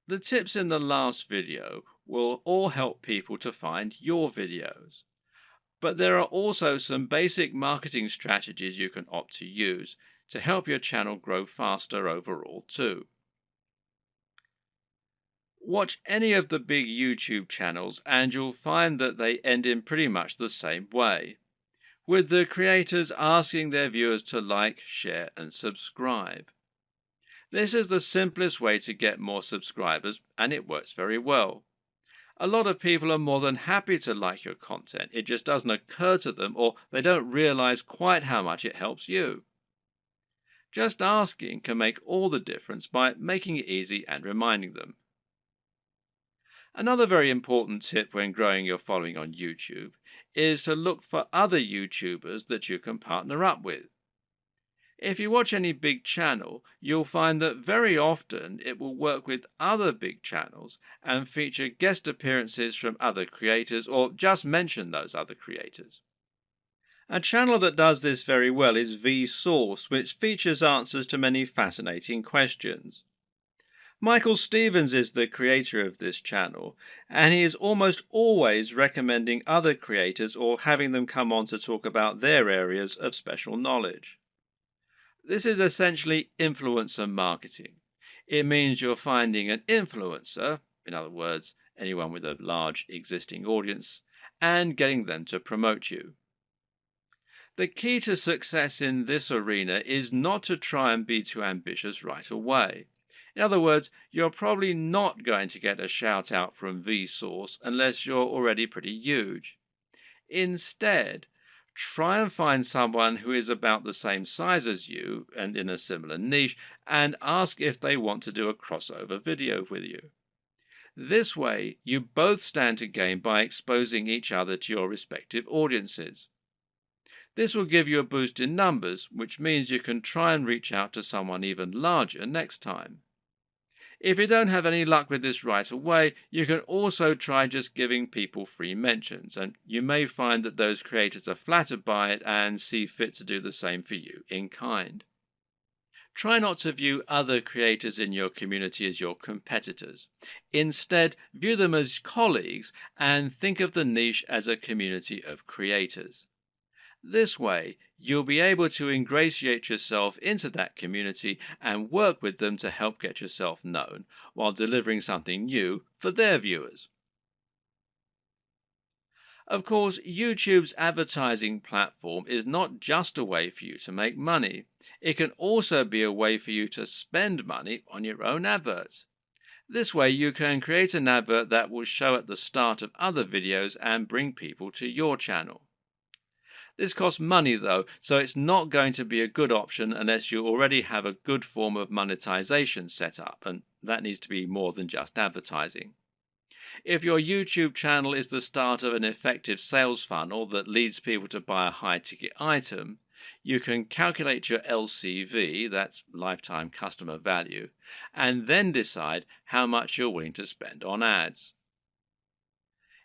The tips in the last video will all help people to find your videos. But there are also some basic marketing strategies you can opt to use to help your channel grow faster overall too. Watch any of the big YouTube channels and you'll find that they end in pretty much the same way, with the creators asking their viewers to like, share, and subscribe. This is the simplest way to get more subscribers, and it works very well. A lot of people are more than happy to like your content. It just doesn't occur to them, or they don't realize quite how much it helps you. Just asking can make all the difference by making it easy and reminding them. Another very important tip when growing your following on YouTube is to look for other YouTubers that you can partner up with. If you watch any big channel, you'll find that very often it will work with other big channels and feature guest appearances from other creators or just mention those other creators. A channel that does this very well is Vsauce, which features answers to many fascinating questions. Michael Stevens is the creator of this channel, and he is almost always recommending other creators or having them come on to talk about their areas of special knowledge. This is essentially influencer marketing. It means you're finding an influencer, in other words, anyone with a large existing audience, and getting them to promote you. The key to success in this arena is not to try and be too ambitious right away. In other words, you're probably not going to get a shout out from Vsauce unless you're already pretty huge. Instead, try and find someone who is about the same size as you and in a similar niche and ask if they want to do a crossover video with you. This way, you both stand to gain by exposing each other to your respective audiences. This will give you a boost in numbers, which means you can try and reach out to someone even larger next time. If you don't have any luck with this right away, you can also try just giving people free mentions, and you may find that those creators are flattered by it and see fit to do the same for you in kind. Try not to view other creators in your community as your competitors. Instead, view them as colleagues and think of the niche as a community of creators. This way, you'll be able to ingratiate yourself into that community and work with them to help get yourself known while delivering something new for their viewers. Of course, YouTube's advertising platform is not just a way for you to make money. It can also be a way for you to spend money on your own adverts. This way, you can create an advert that will show at the start of other videos and bring people to your channel. This costs money though, so it's not going to be a good option unless you already have a good form of monetization set up, and that needs to be more than just advertising. If your YouTube channel is the start of an effective sales funnel that leads people to buy a high ticket item, you can calculate your LCV, that's lifetime customer value, and then decide how much you're willing to spend on ads.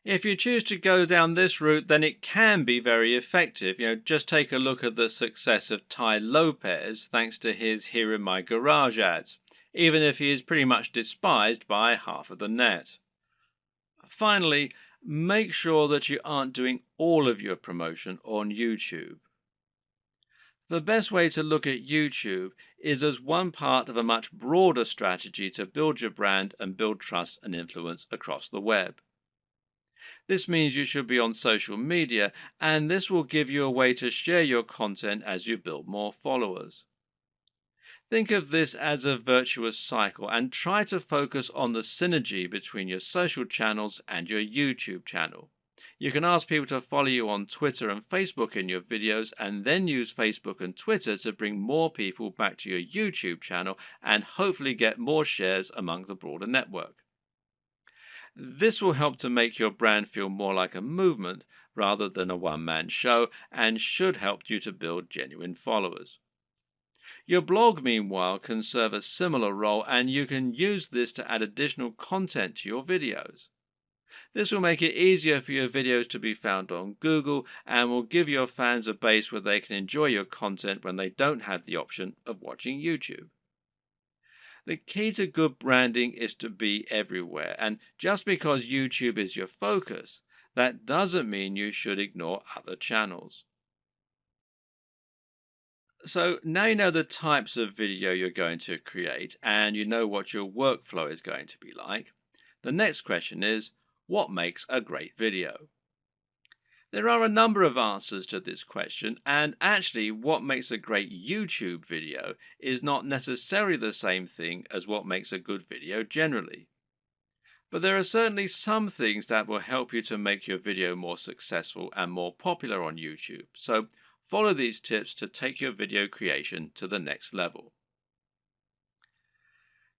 If you choose to go down this route, then it can be very effective. Just take a look at the success of Tai Lopez thanks to his Here in My Garage ads, even if he is pretty much despised by half of the net. Finally, make sure that you aren't doing all of your promotion on YouTube. The best way to look at YouTube is as one part of a much broader strategy to build your brand and build trust and influence across the web. This means you should be on social media, and this will give you a way to share your content as you build more followers. Think of this as a virtuous cycle and try to focus on the synergy between your social channels and your YouTube channel. You can ask people to follow you on Twitter and Facebook in your videos, and then use Facebook and Twitter to bring more people back to your YouTube channel and hopefully get more shares among the broader network. This will help to make your brand feel more like a movement rather than a one-man show, and should help you to build genuine followers. Your blog, meanwhile, can serve a similar role, and you can use this to add additional content to your videos. This will make it easier for your videos to be found on Google and will give your fans a base where they can enjoy your content when they don't have the option of watching YouTube. The key to good branding is to be everywhere, and just because YouTube is your focus, that doesn't mean you should ignore other channels. So now you know the types of video you're going to create and you know what your workflow is going to be like. The next question is, what makes a great video? There are a number of answers to this question, and actually, what makes a great YouTube video is not necessarily the same thing as what makes a good video generally. But there are certainly some things that will help you to make your video more successful and more popular on YouTube. So follow these tips to take your video creation to the next level.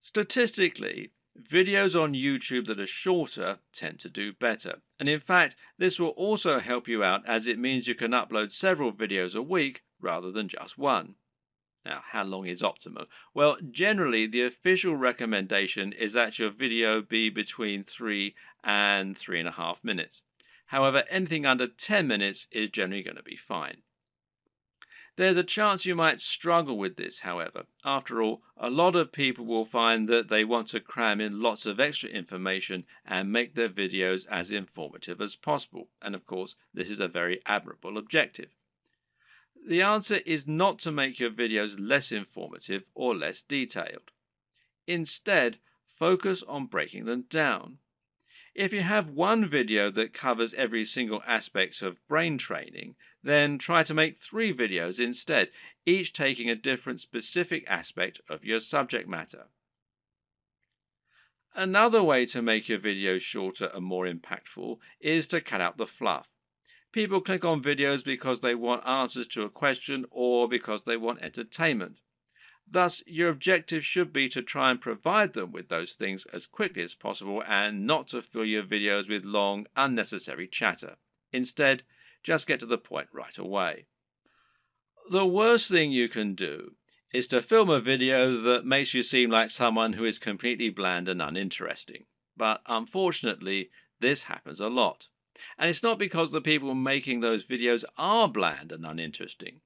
Statistically, videos on YouTube that are shorter tend to do better. And in fact, this will also help you out as it means you can upload several videos a week rather than just one. Now, how long is optimal? Well, generally, the official recommendation is that your video be between 3 and 3.5 minutes. However, anything under 10 minutes is generally going to be fine. There's a chance you might struggle with this, however. After all, a lot of people will find that they want to cram in lots of extra information and make their videos as informative as possible. And of course, this is a very admirable objective. The answer is not to make your videos less informative or less detailed. Instead, focus on breaking them down. If you have one video that covers every single aspect of brain training, then try to make 3 videos instead, each taking a different specific aspect of your subject matter. Another way to make your videos shorter and more impactful is to cut out the fluff. People click on videos because they want answers to a question or because they want entertainment. Thus, your objective should be to try and provide them with those things as quickly as possible and not to fill your videos with long, unnecessary chatter. Instead, just get to the point right away. The worst thing you can do is to film a video that makes you seem like someone who is completely bland and uninteresting. But unfortunately, this happens a lot. And it's not because the people making those videos are bland and uninteresting.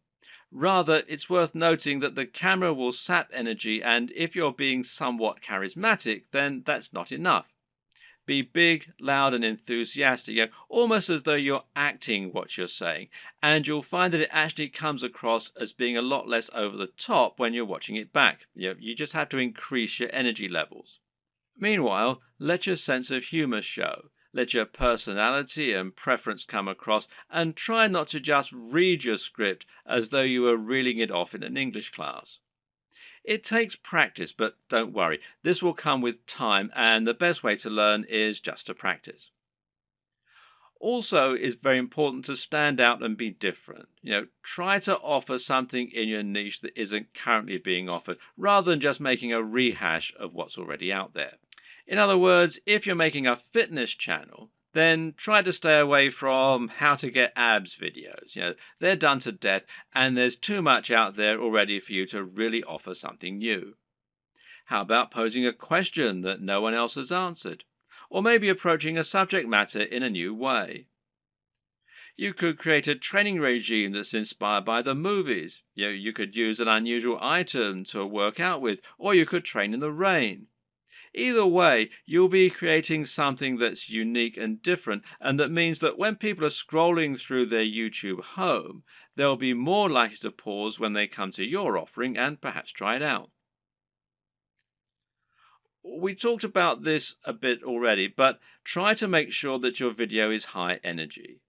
Rather, it's worth noting that the camera will sap energy, and if you're being somewhat charismatic, then that's not enough. Be big, loud, and enthusiastic, almost as though you're acting what you're saying, and you'll find that it actually comes across as being a lot less over the top when you're watching it back. You just have to increase your energy levels. Meanwhile, let your sense of humor show. Let your personality and preference come across, and try not to just read your script as though you were reeling it off in an English class. It takes practice, but don't worry, this will come with time, and the best way to learn is just to practice. Also, it's very important to stand out and be different. Try to offer something in your niche that isn't currently being offered, rather than just making a rehash of what's already out there. In other words, if you're making a fitness channel, then try to stay away from how to get abs videos. They're done to death, and there's too much out there already for you to really offer something new. How about posing a question that no one else has answered? Or maybe approaching a subject matter in a new way. You could create a training regime that's inspired by the movies. You could use an unusual item to work out with, or you could train in the rain. Either way, you'll be creating something that's unique and different, and that means that when people are scrolling through their YouTube home, they'll be more likely to pause when they come to your offering and perhaps try it out. We talked about this a bit already, but try to make sure that your video is high energy.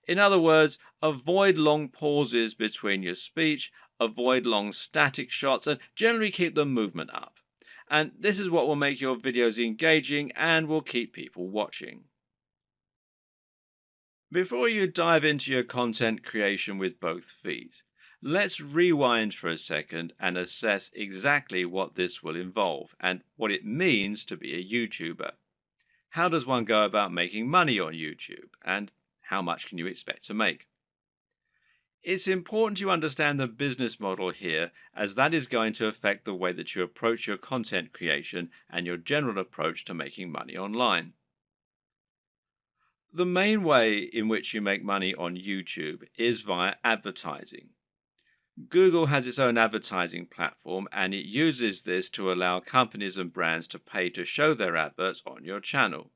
In other words, avoid long pauses between your speech, avoid long static shots, and generally keep the movement up. And this is what will make your videos engaging and will keep people watching. Before you dive into your content creation with both feet, let's rewind for a second and assess exactly what this will involve and what it means to be a YouTuber. How does one go about making money on YouTube, and how much can you expect to make? It's important you understand the business model here, as that is going to affect the way that you approach your content creation and your general approach to making money online. The main way in which you make money on YouTube is via advertising. Google has its own advertising platform and it uses this to allow companies and brands to pay to show their adverts on your channel.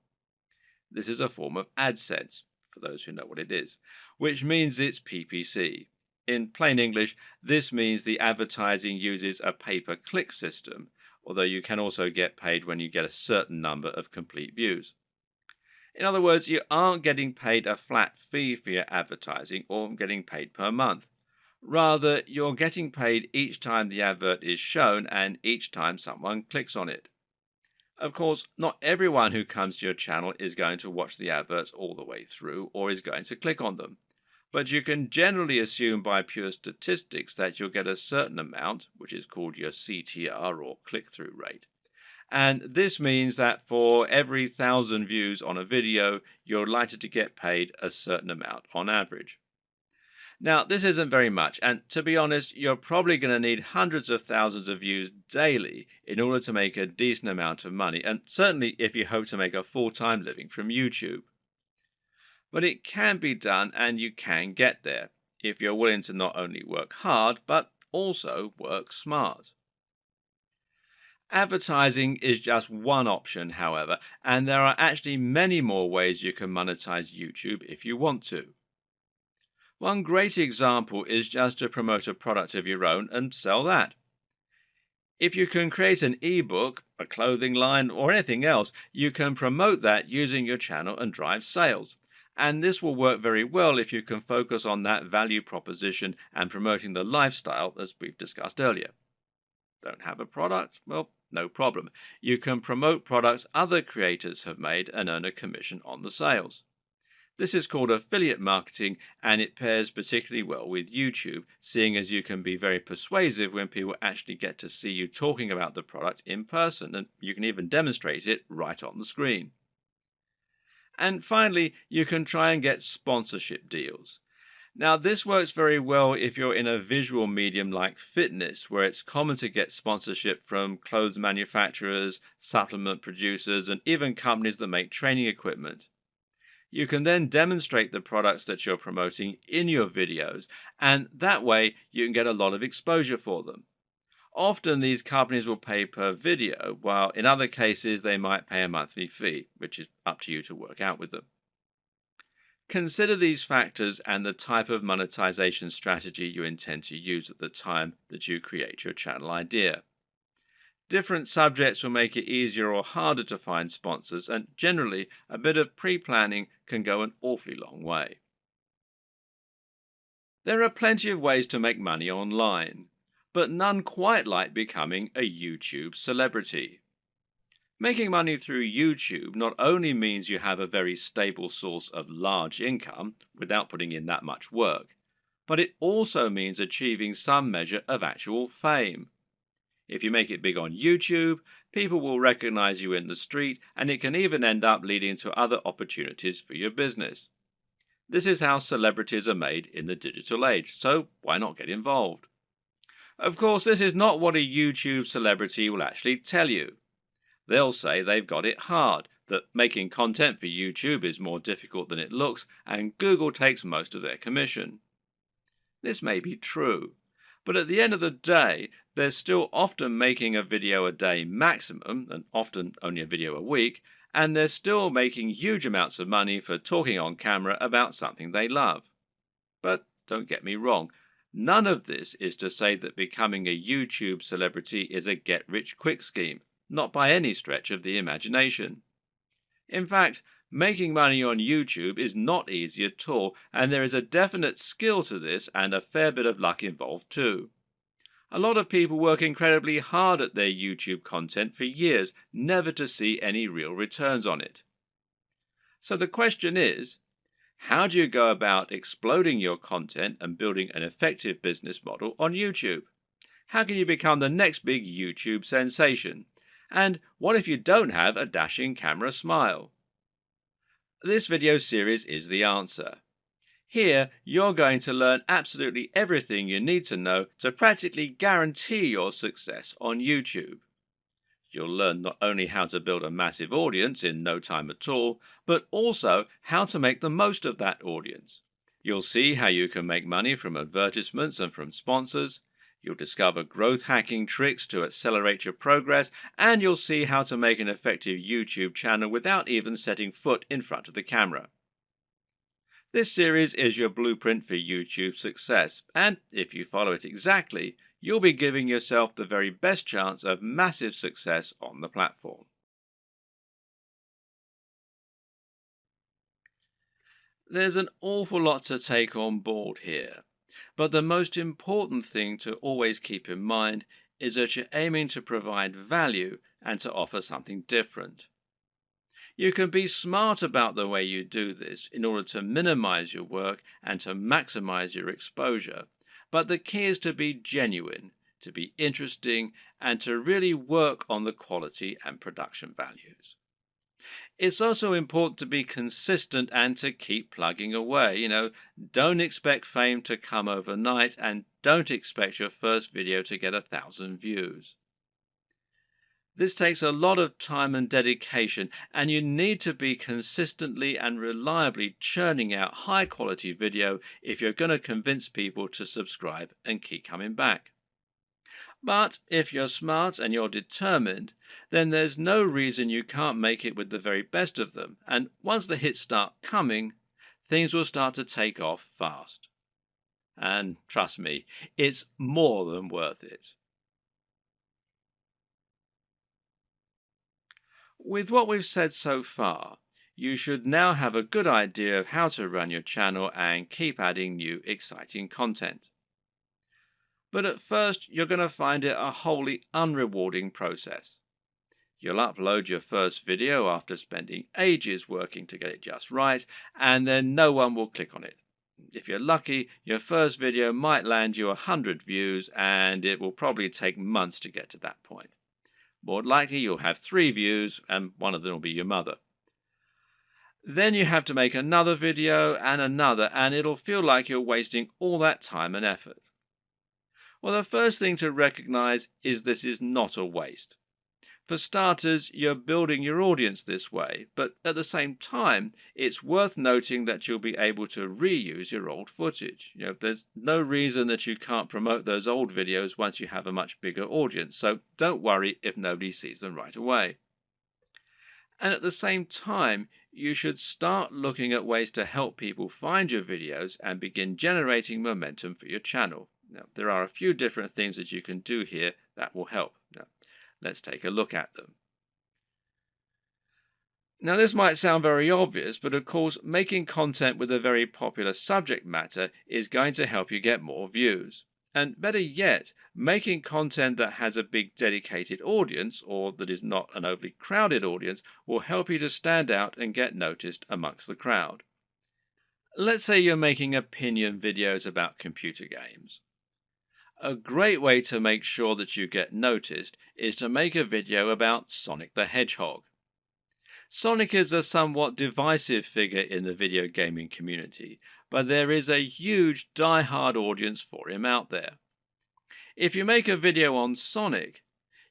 This is a form of AdSense, for those who know what it is, which means it's PPC. In plain English, this means the advertising uses a pay-per-click system, although you can also get paid when you get a certain number of complete views. In other words, you aren't getting paid a flat fee for your advertising or getting paid per month. Rather, you're getting paid each time the advert is shown and each time someone clicks on it. Of course, not everyone who comes to your channel is going to watch the adverts all the way through or is going to click on them. But you can generally assume by pure statistics that you'll get a certain amount, which is called your CTR or click-through rate. And this means that for every 1,000 views on a video, you're likely to get paid a certain amount on average. Now, this isn't very much, and to be honest, you're probably going to need hundreds of thousands of views daily in order to make a decent amount of money, and certainly if you hope to make a full-time living from YouTube. But it can be done, and you can get there if you're willing to not only work hard, but also work smart. Advertising is just one option, however, and there are actually many more ways you can monetize YouTube if you want to. One great example is just to promote a product of your own and sell that. If you can create an ebook, a clothing line, or anything else, you can promote that using your channel and drive sales. And this will work very well if you can focus on that value proposition and promoting the lifestyle as we've discussed earlier. Don't have a product? Well, no problem. You can promote products other creators have made and earn a commission on the sales. This is called affiliate marketing, and it pairs particularly well with YouTube, seeing as you can be very persuasive when people actually get to see you talking about the product in person, and you can even demonstrate it right on the screen. And finally, you can try and get sponsorship deals. Now, this works very well if you're in a visual medium like fitness, where it's common to get sponsorship from clothes manufacturers, supplement producers, and even companies that make training equipment. You can then demonstrate the products that you're promoting in your videos, and that way you can get a lot of exposure for them. Often these companies will pay per video, while in other cases they might pay a monthly fee, which is up to you to work out with them. Consider these factors and the type of monetization strategy you intend to use at the time that you create your channel idea. Different subjects will make it easier or harder to find sponsors, and generally, a bit of pre-planning can go an awfully long way. There are plenty of ways to make money online, but none quite like becoming a YouTube celebrity. Making money through YouTube not only means you have a very stable source of large income without putting in that much work, but it also means achieving some measure of actual fame. If you make it big on YouTube, people will recognize you in the street, and it can even end up leading to other opportunities for your business. This is how celebrities are made in the digital age, so why not get involved? Of course, this is not what a YouTube celebrity will actually tell you. They'll say they've got it hard, that making content for YouTube is more difficult than it looks, and Google takes most of their commission. This may be true, but at the end of the day, they're still often making a video a day maximum, and often only a video a week, and they're still making huge amounts of money for talking on camera about something they love. But don't get me wrong, none of this is to say that becoming a YouTube celebrity is a get-rich-quick scheme, not by any stretch of the imagination. In fact, making money on YouTube is not easy at all, and there is a definite skill to this and a fair bit of luck involved too. A lot of people work incredibly hard at their YouTube content for years, never to see any real returns on it. So the question is, how do you go about exploding your content and building an effective business model on YouTube? How can you become the next big YouTube sensation? And what if you don't have a dashing camera smile? This video series is the answer. Here, you're going to learn absolutely everything you need to know to practically guarantee your success on YouTube. You'll learn not only how to build a massive audience in no time at all, but also how to make the most of that audience. You'll see how you can make money from advertisements and from sponsors. You'll discover growth hacking tricks to accelerate your progress, and you'll see how to make an effective YouTube channel without even setting foot in front of the camera. This series is your blueprint for YouTube success, and if you follow it exactly, you'll be giving yourself the very best chance of massive success on the platform. There's an awful lot to take on board here, but the most important thing to always keep in mind is that you're aiming to provide value and to offer something different. You can be smart about the way you do this in order to minimize your work and to maximize your exposure, but the key is to be genuine, to be interesting, and to really work on the quality and production values. It's also important to be consistent and to keep plugging away. Don't expect fame to come overnight, and don't expect your first video to get 1,000 views. This takes a lot of time and dedication, and you need to be consistently and reliably churning out high quality video if you're going to convince people to subscribe and keep coming back. But if you're smart and you're determined, then there's no reason you can't make it with the very best of them, and once the hits start coming, things will start to take off fast. And trust me, it's more than worth it. With what we've said so far, you should now have a good idea of how to run your channel and keep adding new exciting content. But at first, you're going to find it a wholly unrewarding process. You'll upload your first video after spending ages working to get it just right, and then no one will click on it. If you're lucky, your first video might land you 100 views, and it will probably take months to get to that point. More likely, you'll have 3 views, and one of them will be your mother. Then you have to make another video and another, and it'll feel like you're wasting all that time and effort. Well, the first thing to recognize is this is not a waste. For starters, you're building your audience this way, but at the same time, it's worth noting that you'll be able to reuse your old footage. There's no reason that you can't promote those old videos once you have a much bigger audience, so don't worry if nobody sees them right away. And at the same time, you should start looking at ways to help people find your videos and begin generating momentum for your channel. Now, there are a few different things that you can do here that will help. Now, let's take a look at them. Now, this might sound very obvious, but of course, making content with a very popular subject matter is going to help you get more views. And better yet, making content that has a big dedicated audience, or that is not an overly crowded audience, will help you to stand out and get noticed amongst the crowd. Let's say you're making opinion videos about computer games. A great way to make sure that you get noticed is to make a video about Sonic the Hedgehog. Sonic is a somewhat divisive figure in the video gaming community, but there is a huge die-hard audience for him out there. If you make a video on Sonic,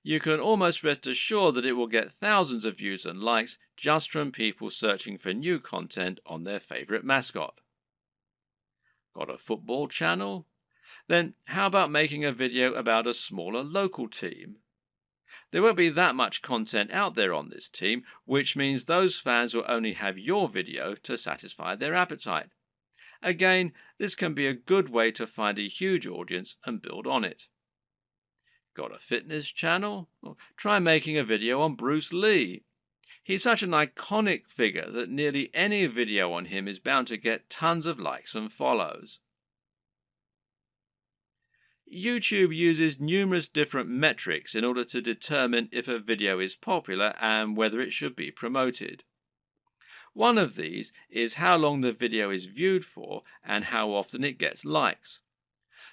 you can almost rest assured that it will get thousands of views and likes just from people searching for new content on their favorite mascot. Got a football channel? Then how about making a video about a smaller local team? There won't be that much content out there on this team, which means those fans will only have your video to satisfy their appetite. Again, this can be a good way to find a huge audience and build on it. Got a fitness channel? Well, try making a video on Bruce Lee. He's such an iconic figure that nearly any video on him is bound to get tons of likes and follows. YouTube uses numerous different metrics in order to determine if a video is popular and whether it should be promoted. One of these is how long the video is viewed for and how often it gets likes.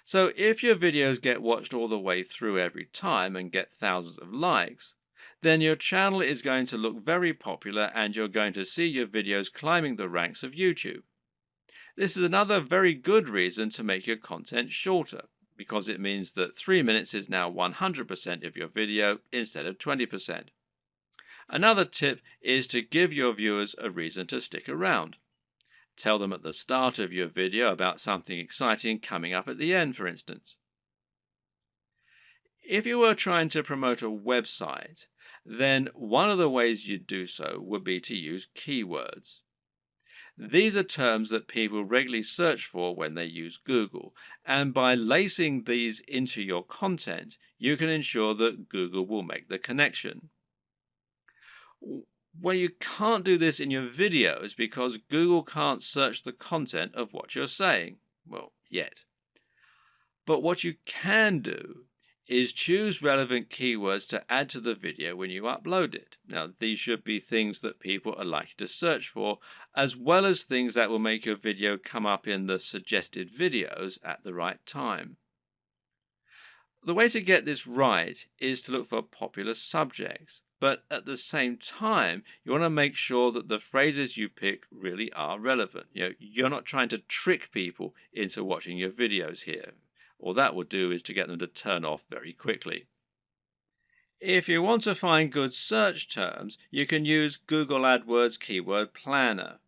So if your videos get watched all the way through every time and get thousands of likes, then your channel is going to look very popular and you're going to see your videos climbing the ranks of YouTube. This is another very good reason to make your content shorter, because it means that 3 minutes is now 100% of your video instead of 20%. Another tip is to give your viewers a reason to stick around. Tell them at the start of your video about something exciting coming up at the end, for instance. If you were trying to promote a website, then one of the ways you'd do so would be to use keywords. These are terms that people regularly search for when they use Google, and by lacing these into your content, you can ensure that Google will make the connection. Well, you can't do this in your videos because Google can't search the content of what you're saying. Well, yet. But what you can do is choose relevant keywords to add to the video when you upload it. Now, these should be things that people are likely to search for, as well as things that will make your video come up in the suggested videos at the right time. The way to get this right is to look for popular subjects, but at the same time, you want to make sure that the phrases you pick really are relevant. You're not trying to trick people into watching your videos here. All that will do is to get them to turn off very quickly. If you want to find good search terms, you can use Google AdWords Keyword Planner.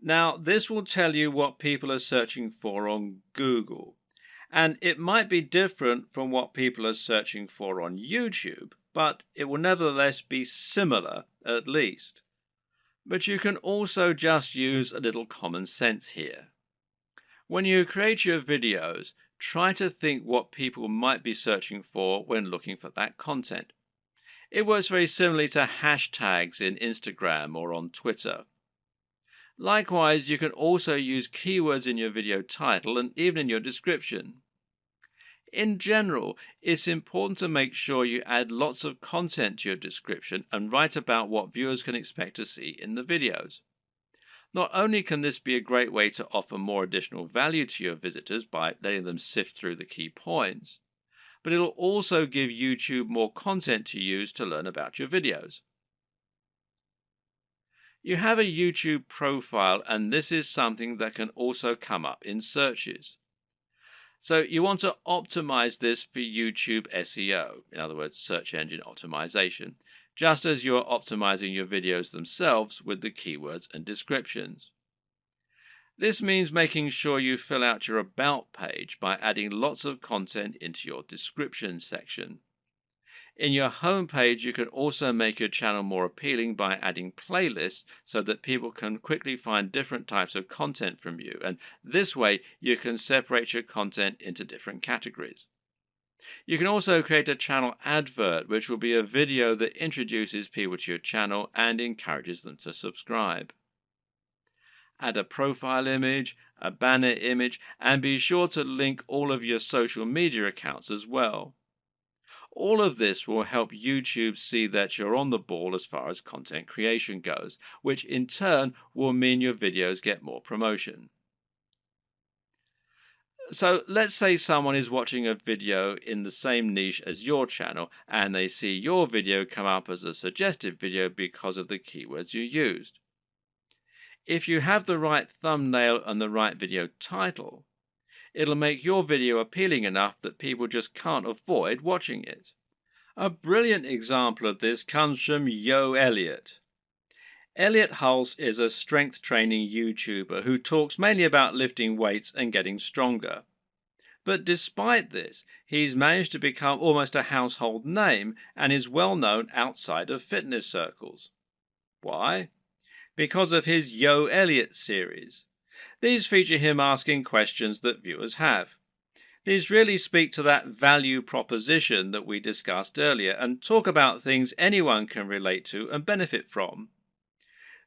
Now, this will tell you what people are searching for on Google, and it might be different from what people are searching for on YouTube, but it will nevertheless be similar at least. But you can also just use a little common sense here. When you create your videos, try to think what people might be searching for when looking for that content. It works very similarly to hashtags in Instagram or on Twitter. Likewise, you can also use keywords in your video title and even in your description. In general, it's important to make sure you add lots of content to your description and write about what viewers can expect to see in the videos. Not only can this be a great way to offer more additional value to your visitors by letting them sift through the key points, but it'll also give YouTube more content to use to learn about your videos. You have a YouTube profile, and this is something that can also come up in searches. So you want to optimize this for YouTube SEO, in other words, search engine optimization, just as you are optimizing your videos themselves with the keywords and descriptions. This means making sure you fill out your About page by adding lots of content into your description section. In your home page, you can also make your channel more appealing by adding playlists so that people can quickly find different types of content from you, and this way you can separate your content into different categories. You can also create a channel advert, which will be a video that introduces people to your channel and encourages them to subscribe. Add a profile image, a banner image, and be sure to link all of your social media accounts as well. All of this will help YouTube see that you're on the ball as far as content creation goes, which in turn will mean your videos get more promotion. So let's say someone is watching a video in the same niche as your channel and they see your video come up as a suggested video because of the keywords you used. If you have the right thumbnail and the right video title, it'll make your video appealing enough that people just can't avoid watching it. A brilliant example of this comes from Yo Elliott. Elliott Hulse is a strength training YouTuber who talks mainly about lifting weights and getting stronger. But despite this, he's managed to become almost a household name and is well known outside of fitness circles. Why? Because of his Yo Elliott series. These feature him asking questions that viewers have. These really speak to that value proposition that we discussed earlier and talk about things anyone can relate to and benefit from.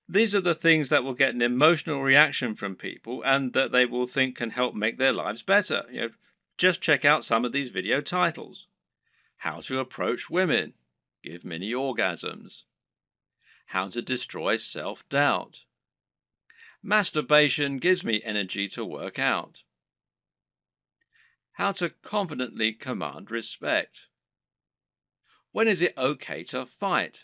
These are the things that will get an emotional reaction from people and that they will think can help make their lives better. Just check out some of these video titles. How to approach women. Give mini orgasms. How to destroy self-doubt. Masturbation gives me energy to work out. How to confidently command respect. When is it okay to fight?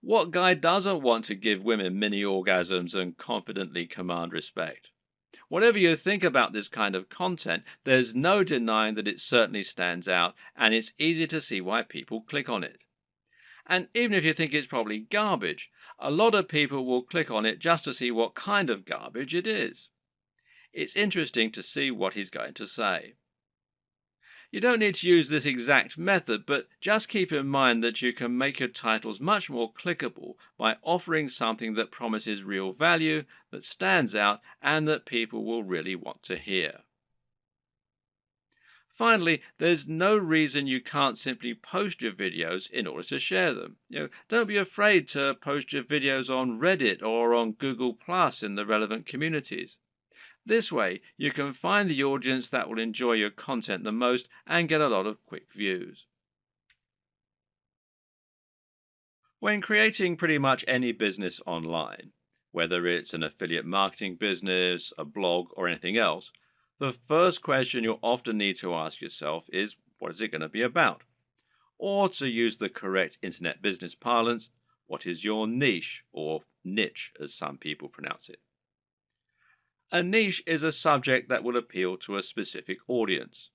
What guy doesn't want to give women mini orgasms and confidently command respect? Whatever you think about this kind of content, there's no denying that it certainly stands out, and it's easy to see why people click on it. And even if you think it's probably garbage, a lot of people will click on it just to see what kind of garbage it is. It's interesting to see what he's going to say. You don't need to use this exact method, but just keep in mind that you can make your titles much more clickable by offering something that promises real value, that stands out, and that people will really want to hear. Finally, there's no reason you can't simply post your videos in order to share them. Don't be afraid to post your videos on Reddit or on Google Plus in the relevant communities. This way, you can find the audience that will enjoy your content the most and get a lot of quick views. When creating pretty much any business online, whether it's an affiliate marketing business, a blog, or anything else, the first question you'll often need to ask yourself is, what is it going to be about? Or to use the correct internet business parlance, what is your niche, or niche as some people pronounce it? A niche is a subject that will appeal to a specific audience.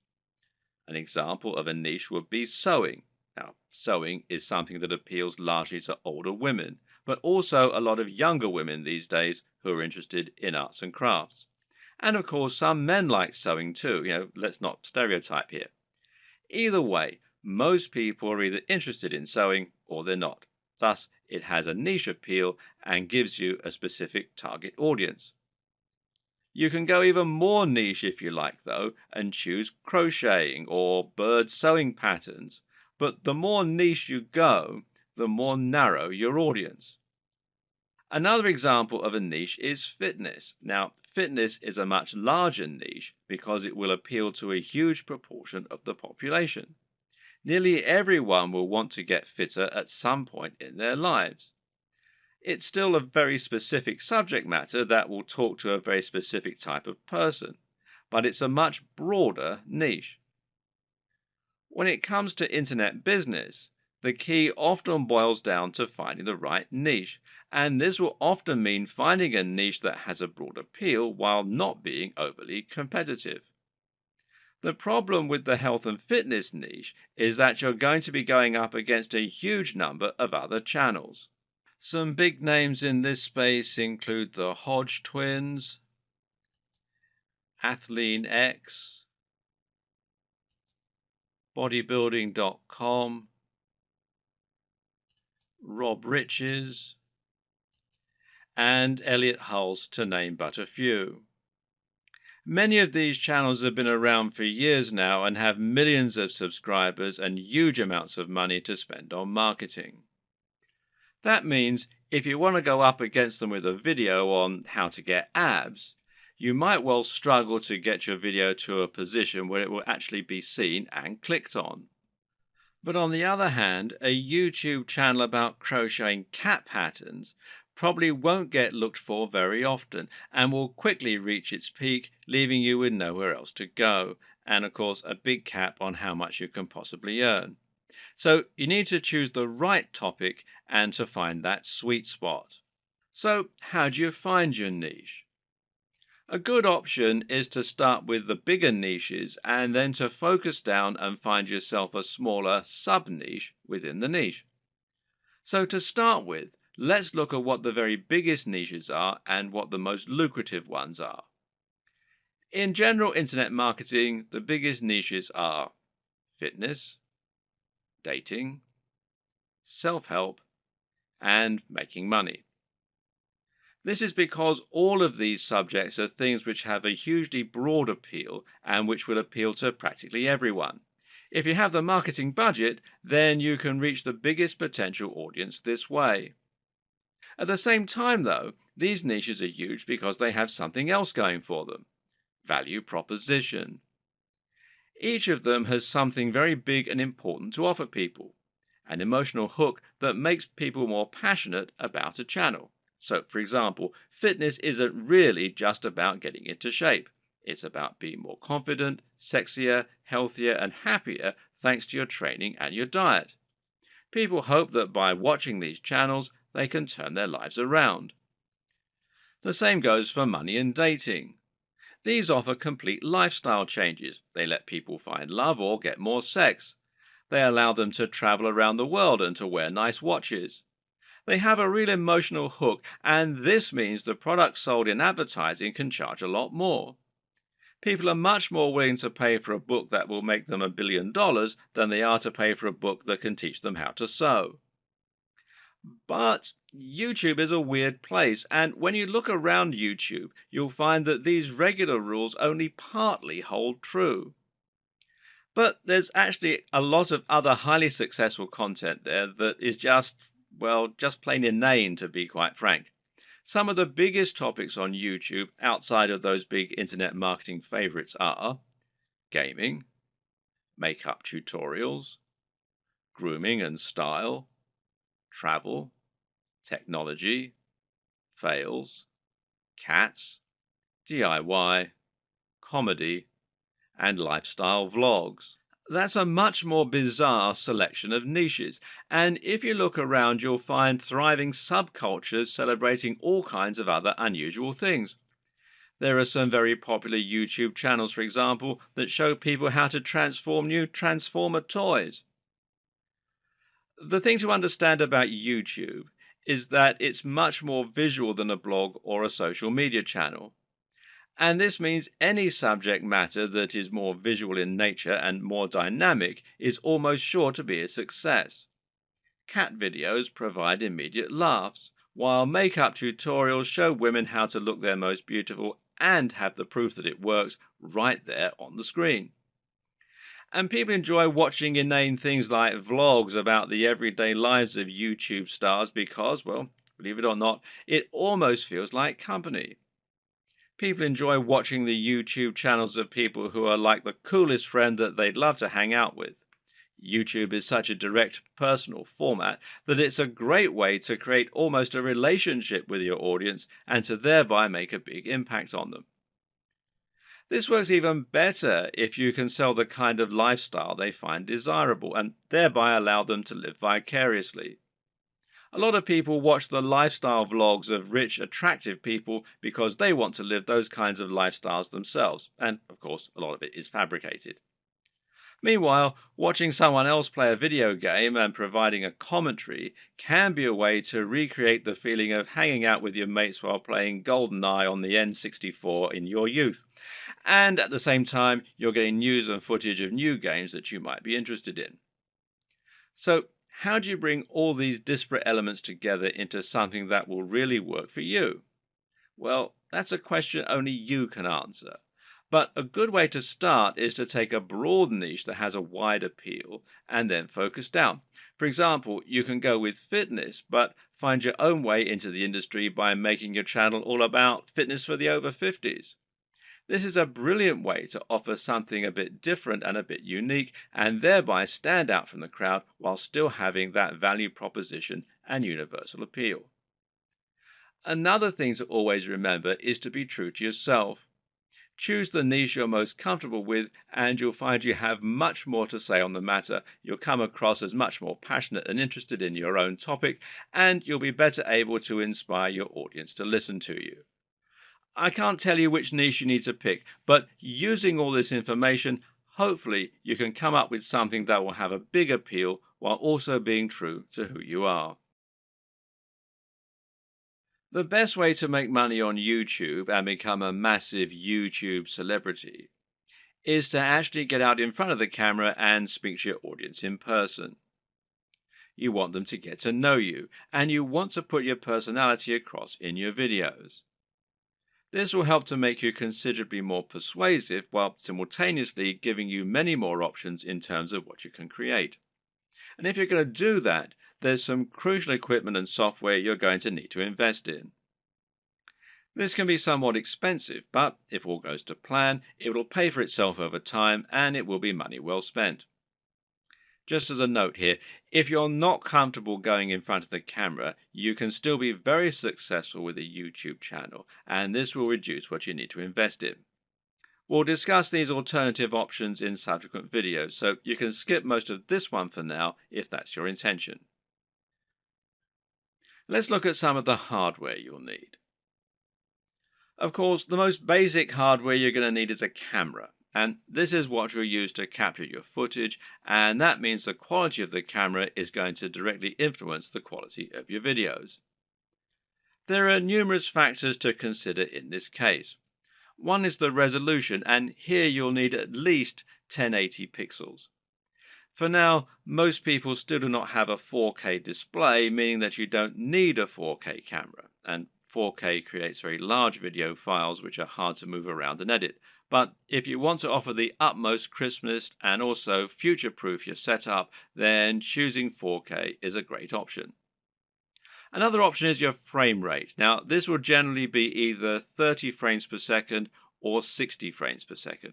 An example of a niche would be sewing. Now, sewing is something that appeals largely to older women, but also a lot of younger women these days who are interested in arts and crafts. And of course, some men like sewing too. Let's not stereotype here. Either way, most people are either interested in sewing or they're not. Thus, it has a niche appeal and gives you a specific target audience. You can go even more niche if you like, though, and choose crocheting or bird sewing patterns. But the more niche you go, the more narrow your audience. Another example of a niche is fitness. Now, fitness is a much larger niche because it will appeal to a huge proportion of the population. Nearly everyone will want to get fitter at some point in their lives. It's still a very specific subject matter that will talk to a very specific type of person, but it's a much broader niche. When it comes to internet business, the key often boils down to finding the right niche, and this will often mean finding a niche that has a broad appeal while not being overly competitive. The problem with the health and fitness niche is that you're going to be going up against a huge number of other channels. Some big names in this space include the Hodge twins, Athlean X, bodybuilding.com, Rob Riches, and Elliot Hulse, to name but a few. Many of these channels have been around for years now and have millions of subscribers and huge amounts of money to spend on marketing. That means if you want to go up against them with a video on how to get abs, you might well struggle to get your video to a position where it will actually be seen and clicked on. But on the other hand, a YouTube channel about crocheting cat patterns probably won't get looked for very often and will quickly reach its peak, leaving you with nowhere else to go, and of course a big cap on how much you can possibly earn. So you need to choose the right topic and to find that sweet spot. So how do you find your niche? A good option is to start with the bigger niches and then to focus down and find yourself a smaller sub-niche within the niche. So to start with, let's look at what the very biggest niches are and what the most lucrative ones are. In general internet marketing, the biggest niches are fitness, dating, self-help, and making money. This is because all of these subjects are things which have a hugely broad appeal and which will appeal to practically everyone. If you have the marketing budget, then you can reach the biggest potential audience this way. At the same time, though, these niches are huge because they have something else going for them: value proposition. Each of them has something very big and important to offer people, an emotional hook that makes people more passionate about a channel. So, for example, fitness isn't really just about getting into shape. It's about being more confident, sexier, healthier, and happier thanks to your training and your diet. People hope that by watching these channels, they can turn their lives around. The same goes for money and dating. These offer complete lifestyle changes. They let people find love or get more sex. They allow them to travel around the world and to wear nice watches. They have a real emotional hook, and this means the products sold in advertising can charge a lot more. People are much more willing to pay for a book that will make them $1 billion than they are to pay for a book that can teach them how to sew. But YouTube is a weird place, and when you look around YouTube, you'll find that these regular rules only partly hold true. But there's actually a lot of other highly successful content there that is just, well, just plain inane, to be quite frank. Some of the biggest topics on YouTube outside of those big internet marketing favorites are gaming, makeup tutorials, grooming and style, travel, technology, fails, cats, DIY, comedy, and lifestyle vlogs. That's a much more bizarre selection of niches, and if you look around, you'll find thriving subcultures celebrating all kinds of other unusual things. There are some very popular YouTube channels, for example, that show people how to transform new Transformer toys. The thing to understand about YouTube is that it's much more visual than a blog or a social media channel. And this means any subject matter that is more visual in nature and more dynamic is almost sure to be a success. Cat videos provide immediate laughs, while makeup tutorials show women how to look their most beautiful and have the proof that it works right there on the screen. And people enjoy watching inane things like vlogs about the everyday lives of YouTube stars because, well, believe it or not, it almost feels like company. People enjoy watching the YouTube channels of people who are like the coolest friend that they'd love to hang out with. YouTube is such a direct, personal format that it's a great way to create almost a relationship with your audience and to thereby make a big impact on them. This works even better if you can sell the kind of lifestyle they find desirable and thereby allow them to live vicariously. A lot of people watch the lifestyle vlogs of rich, attractive people because they want to live those kinds of lifestyles themselves, and of course, a lot of it is fabricated. Meanwhile, watching someone else play a video game and providing a commentary can be a way to recreate the feeling of hanging out with your mates while playing GoldenEye on the N64 in your youth. And at the same time, you're getting news and footage of new games that you might be interested in. So, how do you bring all these disparate elements together into something that will really work for you? Well, that's a question only you can answer. But a good way to start is to take a broad niche that has a wide appeal and then focus down. For example, you can go with fitness, but find your own way into the industry by making your channel all about fitness for the over 50s. This is a brilliant way to offer something a bit different and a bit unique, and thereby stand out from the crowd while still having that value proposition and universal appeal. Another thing to always remember is to be true to yourself. Choose the niche you're most comfortable with, and you'll find you have much more to say on the matter. You'll come across as much more passionate and interested in your own topic, and you'll be better able to inspire your audience to listen to you. I can't tell you which niche you need to pick, but using all this information, hopefully you can come up with something that will have a big appeal while also being true to who you are. The best way to make money on YouTube and become a massive YouTube celebrity is to actually get out in front of the camera and speak to your audience in person. You want them to get to know you, and you want to put your personality across in your videos. This will help to make you considerably more persuasive while simultaneously giving you many more options in terms of what you can create. And if you're going to do that, there's some crucial equipment and software you're going to need to invest in. This can be somewhat expensive, but if all goes to plan, it will pay for itself over time and it will be money well spent. Just as a note here, if you're not comfortable going in front of the camera, you can still be very successful with a YouTube channel, and this will reduce what you need to invest in. We'll discuss these alternative options in subsequent videos, so you can skip most of this one for now if that's your intention. Let's look at some of the hardware you'll need. Of course, the most basic hardware you're going to need is a camera. And this is what you'll use to capture your footage, and that means the quality of the camera is going to directly influence the quality of your videos. There are numerous factors to consider in this case. One is the resolution, and here you'll need at least 1080 pixels. For now, most people still do not have a 4K display, meaning that you don't need a 4K camera, and 4K creates very large video files which are hard to move around and edit. But if you want to offer the utmost crispness and also future-proof your setup, then choosing 4K is a great option. Another option is your frame rate. Now, this will generally be either 30 frames per second or 60 frames per second.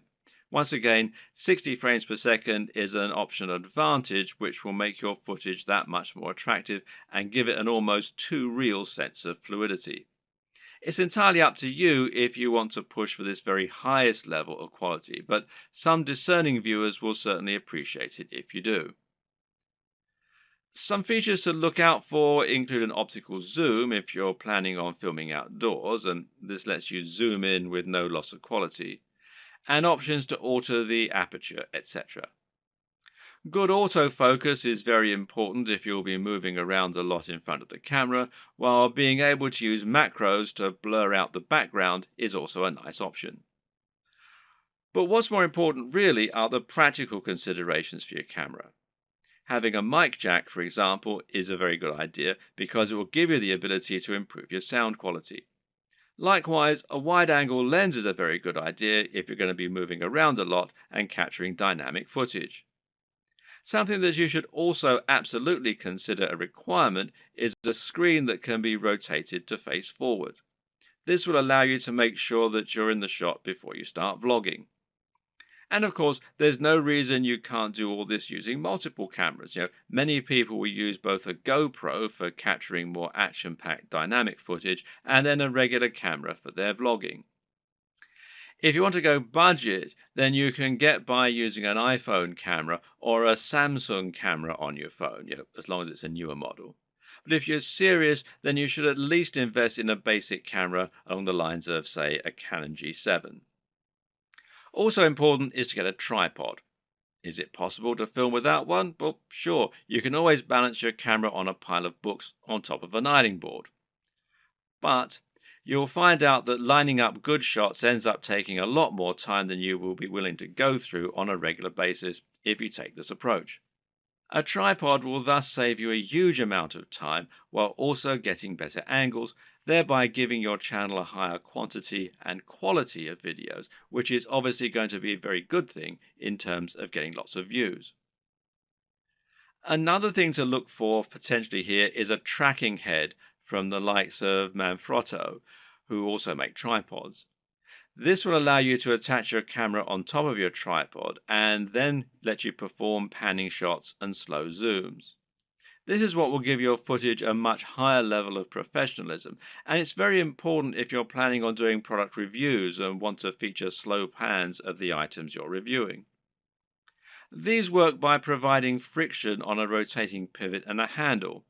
Once again, 60 frames per second is an optional advantage which will make your footage that much more attractive and give it an almost too real sense of fluidity. It's entirely up to you if you want to push for this very highest level of quality, but some discerning viewers will certainly appreciate it if you do. Some features to look out for include an optical zoom if you're planning on filming outdoors, and this lets you zoom in with no loss of quality, and options to alter the aperture, etc. Good autofocus is very important if you'll be moving around a lot in front of the camera, while being able to use macros to blur out the background is also a nice option. But what's more important really are the practical considerations for your camera. Having a mic jack, for example, is a very good idea because it will give you the ability to improve your sound quality. Likewise, a wide-angle lens is a very good idea if you're going to be moving around a lot and capturing dynamic footage. Something that you should also absolutely consider a requirement is a screen that can be rotated to face forward. This will allow you to make sure that you're in the shot before you start vlogging. And of course, there's no reason you can't do all this using multiple cameras. Many people will use both a GoPro for capturing more action-packed dynamic footage and then a regular camera for their vlogging. If you want to go budget, then you can get by using an iPhone camera or a Samsung camera on your phone, as long as it's a newer model. But if you're serious, then you should at least invest in a basic camera along the lines of, say, a Canon G7. Also important is to get a tripod. Is it possible to film without one? Well, sure, you can always balance your camera on a pile of books on top of an ironing board. But you'll find out that lining up good shots ends up taking a lot more time than you will be willing to go through on a regular basis if you take this approach. A tripod will thus save you a huge amount of time while also getting better angles, thereby giving your channel a higher quantity and quality of videos, which is obviously going to be a very good thing in terms of getting lots of views. Another thing to look for potentially here is a tracking head from the likes of Manfrotto, who also make tripods. This will allow you to attach your camera on top of your tripod and then let you perform panning shots and slow zooms. This is what will give your footage a much higher level of professionalism, and it's very important if you're planning on doing product reviews and want to feature slow pans of the items you're reviewing. These work by providing friction on a rotating pivot and a handle.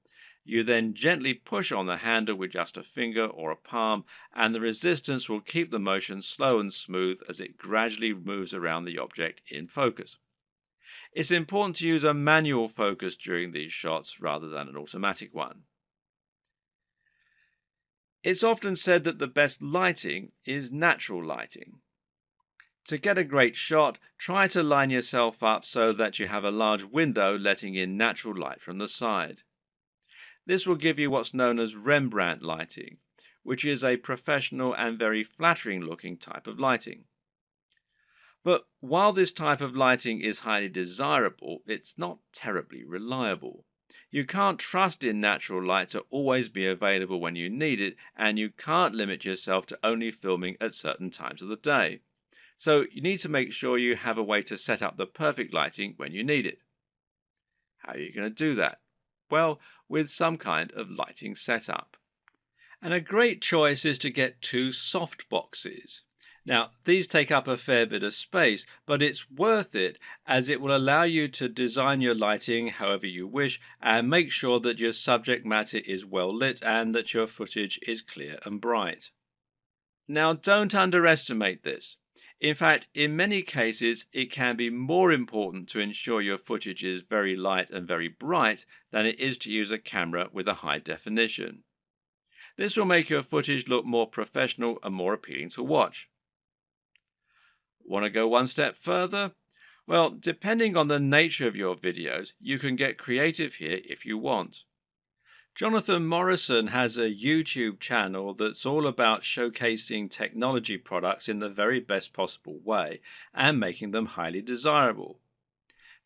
You then gently push on the handle with just a finger or a palm, and the resistance will keep the motion slow and smooth as it gradually moves around the object in focus. It's important to use a manual focus during these shots rather than an automatic one. It's often said that the best lighting is natural lighting. To get a great shot, try to line yourself up so that you have a large window letting in natural light from the side. This will give you what's known as Rembrandt lighting, which is a professional and very flattering looking type of lighting. But while this type of lighting is highly desirable, it's not terribly reliable. You can't trust in natural light to always be available when you need it, and you can't limit yourself to only filming at certain times of the day. So you need to make sure you have a way to set up the perfect lighting when you need it. How are you going to do that? Well, with some kind of lighting setup. And a great choice is to get two soft boxes. Now, these take up a fair bit of space, but it's worth it as it will allow you to design your lighting however you wish and make sure that your subject matter is well lit and that your footage is clear and bright. Now, don't underestimate this. In fact, in many cases, it can be more important to ensure your footage is very light and very bright than it is to use a camera with a high definition. This will make your footage look more professional and more appealing to watch. Want to go one step further? Well, depending on the nature of your videos, you can get creative here if you want. Jonathan Morrison has a YouTube channel that's all about showcasing technology products in the very best possible way and making them highly desirable.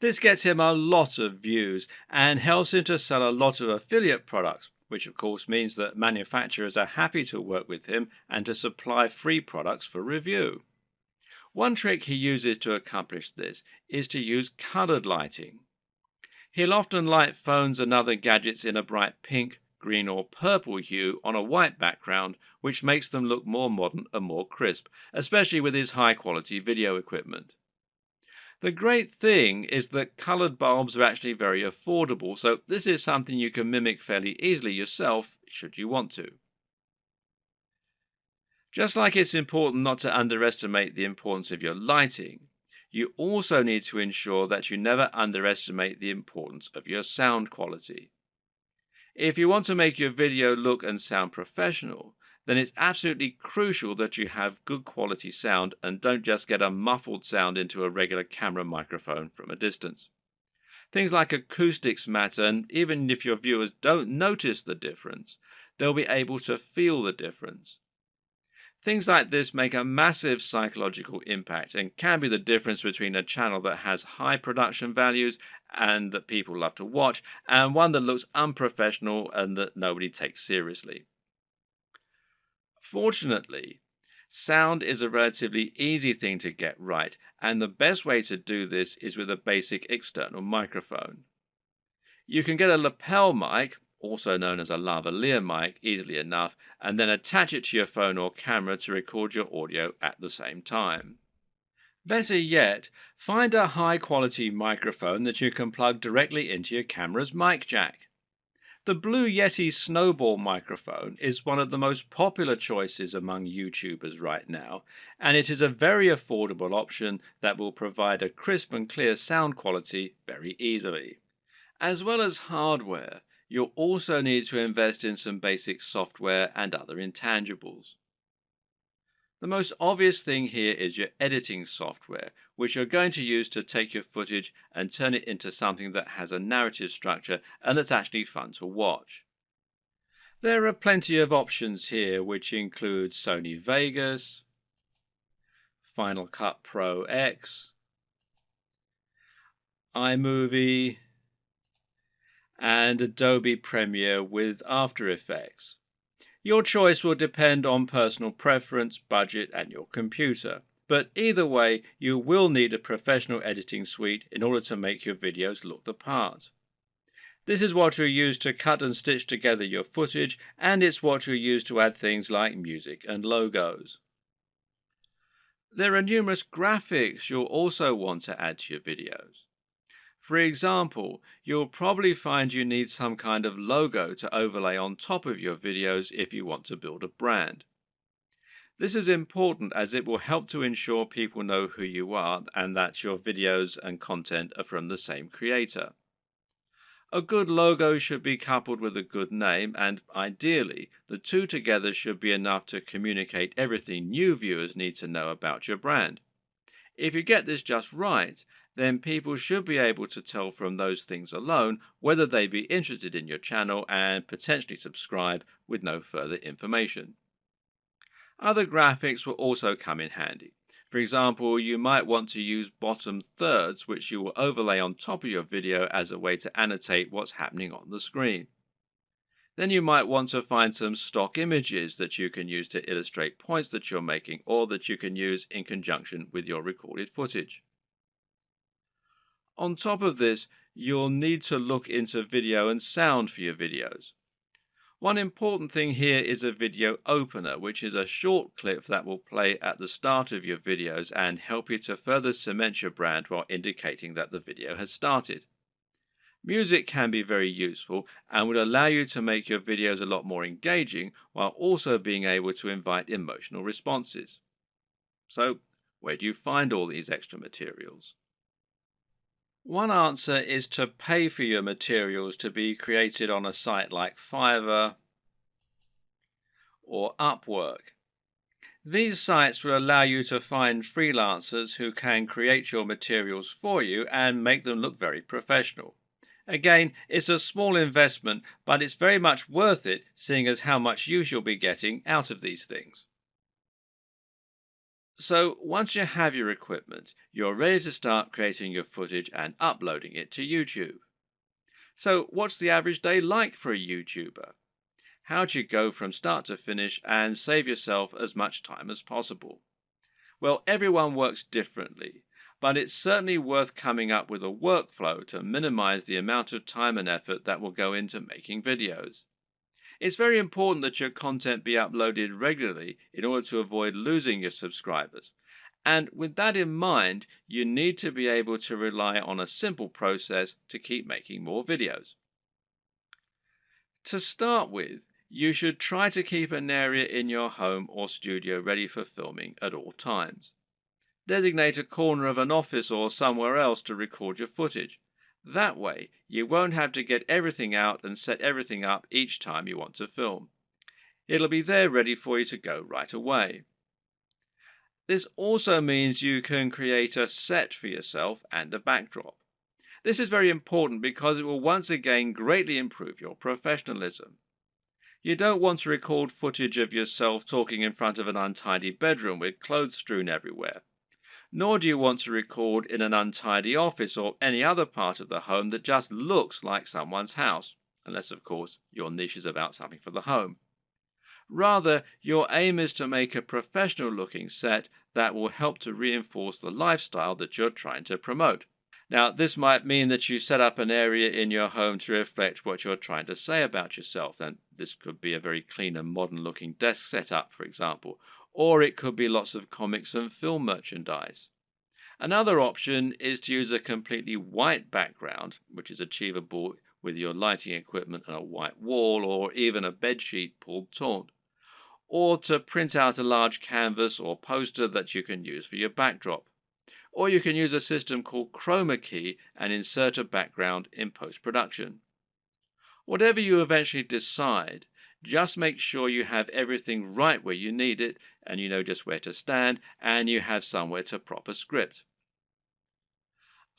This gets him a lot of views and helps him to sell a lot of affiliate products, which of course means that manufacturers are happy to work with him and to supply free products for review. One trick he uses to accomplish this is to use colored lighting. He'll often light phones and other gadgets in a bright pink, green or purple hue on a white background, which makes them look more modern and more crisp, especially with his high quality video equipment. The great thing is that colored bulbs are actually very affordable, so this is something you can mimic fairly easily yourself should you want to. Just like it's important not to underestimate the importance of your lighting, you also need to ensure that you never underestimate the importance of your sound quality. If you want to make your video look and sound professional, then it's absolutely crucial that you have good quality sound and don't just get a muffled sound into a regular camera microphone from a distance. Things like acoustics matter, and even if your viewers don't notice the difference, they'll be able to feel the difference. Things like this make a massive psychological impact and can be the difference between a channel that has high production values and that people love to watch, and one that looks unprofessional and that nobody takes seriously. Fortunately, sound is a relatively easy thing to get right, and the best way to do this is with a basic external microphone. You can get a lapel mic, also known as a lavalier mic, easily enough, and then attach it to your phone or camera to record your audio at the same time. Better yet, find a high quality microphone that you can plug directly into your camera's mic jack. The Blue Yeti Snowball microphone is one of the most popular choices among YouTubers right now, and it is a very affordable option that will provide a crisp and clear sound quality very easily. As well as hardware, you'll also need to invest in some basic software and other intangibles. The most obvious thing here is your editing software, which you're going to use to take your footage and turn it into something that has a narrative structure and that's actually fun to watch. There are plenty of options here, which include Sony Vegas, Final Cut Pro X, iMovie, and Adobe Premiere with After Effects. Your choice will depend on personal preference, budget, and your computer. But either way, you will need a professional editing suite in order to make your videos look the part. This is what you'll use to cut and stitch together your footage, and it's what you'll use to add things like music and logos. There are numerous graphics you'll also want to add to your videos. For example, you'll probably find you need some kind of logo to overlay on top of your videos if you want to build a brand. This is important as it will help to ensure people know who you are and that your videos and content are from the same creator. A good logo should be coupled with a good name, and ideally, the two together should be enough to communicate everything new viewers need to know about your brand. If you get this just right, then people should be able to tell from those things alone whether they be interested in your channel and potentially subscribe with no further information. Other graphics will also come in handy. For example, you might want to use bottom thirds, which you will overlay on top of your video as a way to annotate what's happening on the screen. Then you might want to find some stock images that you can use to illustrate points that you're making or that you can use in conjunction with your recorded footage. On top of this, you'll need to look into video and sound for your videos. One important thing here is a video opener, which is a short clip that will play at the start of your videos and help you to further cement your brand while indicating that the video has started. Music can be very useful and would allow you to make your videos a lot more engaging while also being able to invite emotional responses. So, Where do you find all these extra materials? One answer is to pay for your materials to be created on a site like Fiverr or Upwork. These sites will allow you to find freelancers who can create your materials for you and make them look very professional. Again, it's a small investment, but it's very much worth it, seeing as how much use you'll be getting out of these things. So, once you have your equipment, you're ready to start creating your footage and uploading it to YouTube. So, what's the average day like for a YouTuber? How do you go from start to finish and save yourself as much time as possible? Well, everyone works differently, but it's certainly worth coming up with a workflow to minimize the amount of time and effort that will go into making videos. It's very important that your content be uploaded regularly in order to avoid losing your subscribers. And with that in mind, you need to be able to rely on a simple process to keep making more videos. To start with, you should try to keep an area in your home or studio ready for filming at all times. Designate a corner of an office or somewhere else to record your footage. That way, you won't have to get everything out and set everything up each time you want to film. It'll be there ready for you to go right away. This also means you can create a set for yourself and a backdrop. This is very important because it will once again greatly improve your professionalism. You don't want to record footage of yourself talking in front of an untidy bedroom with clothes strewn everywhere. Nor do you want to record in an untidy office or any other part of the home that just looks like someone's house, unless, of course, your niche is about something for the home. Rather, your aim is to make a professional-looking set that will help to reinforce the lifestyle that you're trying to promote. Now, this might mean that you set up an area in your home to reflect what you're trying to say about yourself, and this could be a very clean and modern-looking desk setup, for example, or it could be lots of comics and film merchandise. Another option is to use a completely white background, which is achievable with your lighting equipment and a white wall or even a bedsheet pulled taut, or to print out a large canvas or poster that you can use for your backdrop. Or you can use a system called Chroma Key and insert a background in post-production. Whatever you eventually decide, just make sure you have everything right where you need it, and you know just where to stand, and you have somewhere to proper script.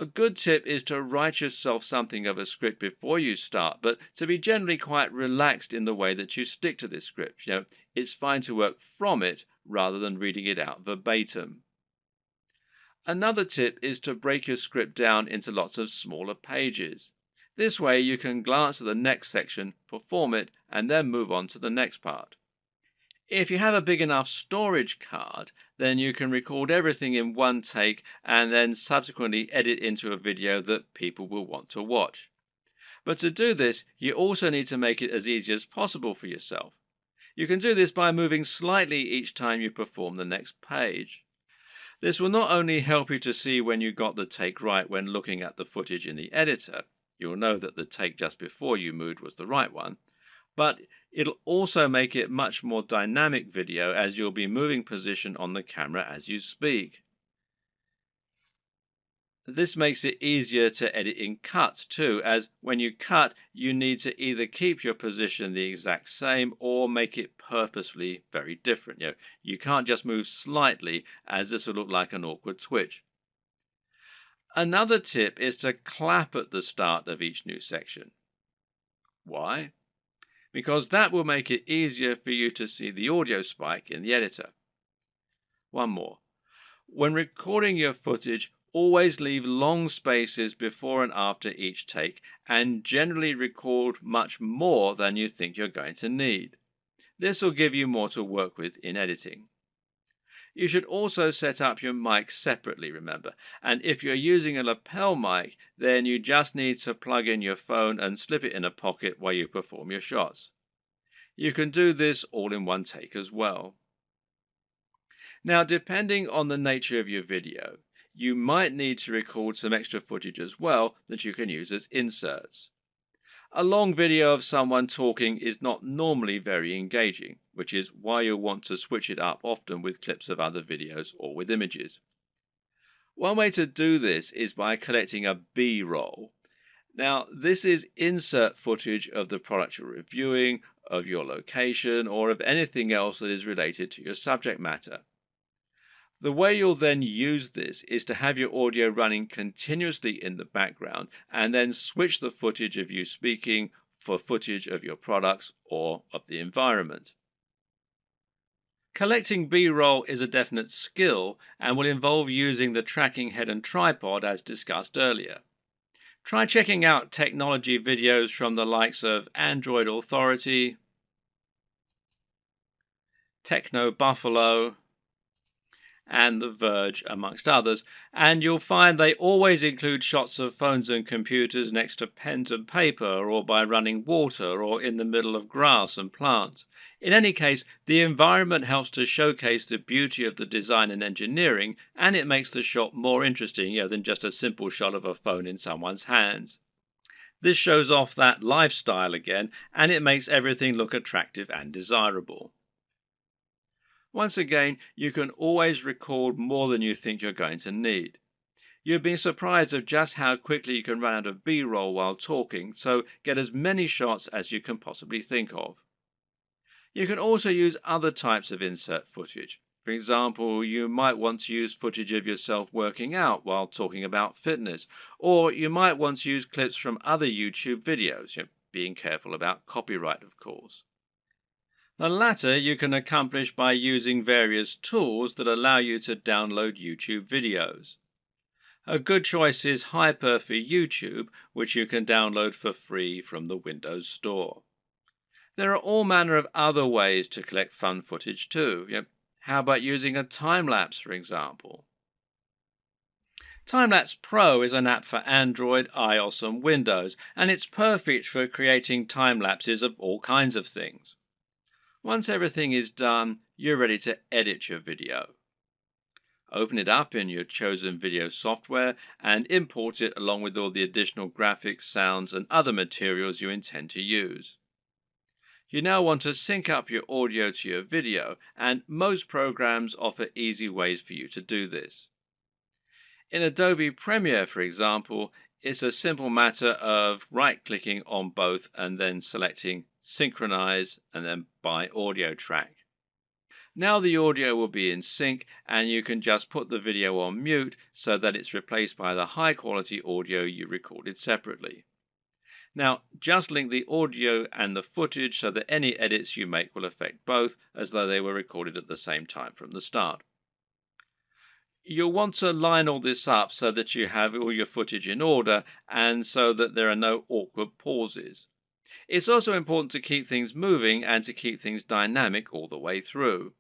A good tip is to write yourself something of a script before you start, but to be generally quite relaxed in the way that you stick to this script. It's fine to work from it rather than reading it out verbatim. Another tip is to break your script down into lots of smaller pages. This way you can glance at the next section, perform it, and then move on to the next part. If you have a big enough storage card, then you can record everything in one take and then subsequently edit into a video that people will want to watch. But to do this, you also need to make it as easy as possible for yourself. You can do this by moving slightly each time you perform the next page. This will not only help you to see when you got the take right when looking at the footage in the editor, you'll know that the take just before you moved was the right one, but it'll also make it much more dynamic video as you'll be moving position on the camera as you speak. This makes it easier to edit in cuts too, as when you cut, you need to either keep your position the exact same or make it purposefully very different. You can't just move slightly, as this will look like an awkward twitch. Another tip is to clap at the start of each new section. Why? Because that will make it easier for you to see the audio spike in the editor. One more. When recording your footage, always leave long spaces before and after each take, and generally record much more than you think you're going to need. This will give you more to work with in editing. You should also set up your mic separately, remember, and if you're using a lapel mic, then you just need to plug in your phone and slip it in a pocket while you perform your shots. You can do this all in one take as well. Now, depending on the nature of your video, you might need to record some extra footage as well that you can use as inserts. A long video of someone talking is not normally very engaging, which is why you'll want to switch it up often with clips of other videos or with images. One way to do this is by collecting a B-roll. Now, this is insert footage of the product you're reviewing, of your location, or of anything else that is related to your subject matter. The way you'll then use this is to have your audio running continuously in the background and then switch the footage of you speaking for footage of your products or of the environment. Collecting B-roll is a definite skill and will involve using the tracking head and tripod as discussed earlier. Try checking out technology videos from the likes of Android Authority, Techno Buffalo, and The Verge, amongst others, and you'll find they always include shots of phones and computers next to pens and paper, or by running water, or in the middle of grass and plants. In any case, the environment helps to showcase the beauty of the design and engineering, and it makes the shot more interesting, than just a simple shot of a phone in someone's hands. This shows off that lifestyle again, and it makes everything look attractive and desirable. Once again, you can always record more than you think you're going to need. You've been surprised of just how quickly you can run out of B-roll while talking, so get as many shots as you can possibly think of. You can also use other types of insert footage. For example, you might want to use footage of yourself working out while talking about fitness, or you might want to use clips from other YouTube videos, being careful about copyright, of course. The latter you can accomplish by using various tools that allow you to download YouTube videos. A good choice is Hyper for YouTube, which you can download for free from the Windows Store. There are all manner of other ways to collect fun footage too. How about using a time-lapse, for example? Timelapse Pro is an app for Android, iOS and Windows, and it's perfect for creating time lapses of all kinds of things. Once everything is done, you're ready to edit your video. Open it up in your chosen video software and import it along with all the additional graphics, sounds, and other materials you intend to use. You now want to sync up your audio to your video, and most programs offer easy ways for you to do this. In Adobe Premiere, for example, it's a simple matter of right-clicking on both and then selecting Synchronize and then by audio track. Now the audio will be in sync and you can just put the video on mute so that it's replaced by the high-quality audio you recorded separately. Now just link the audio and the footage so that any edits you make will affect both as though they were recorded at the same time from the start. You'll want to line all this up so that you have all your footage in order and so that there are no awkward pauses. It's also important to keep things moving and to keep things dynamic all the way through.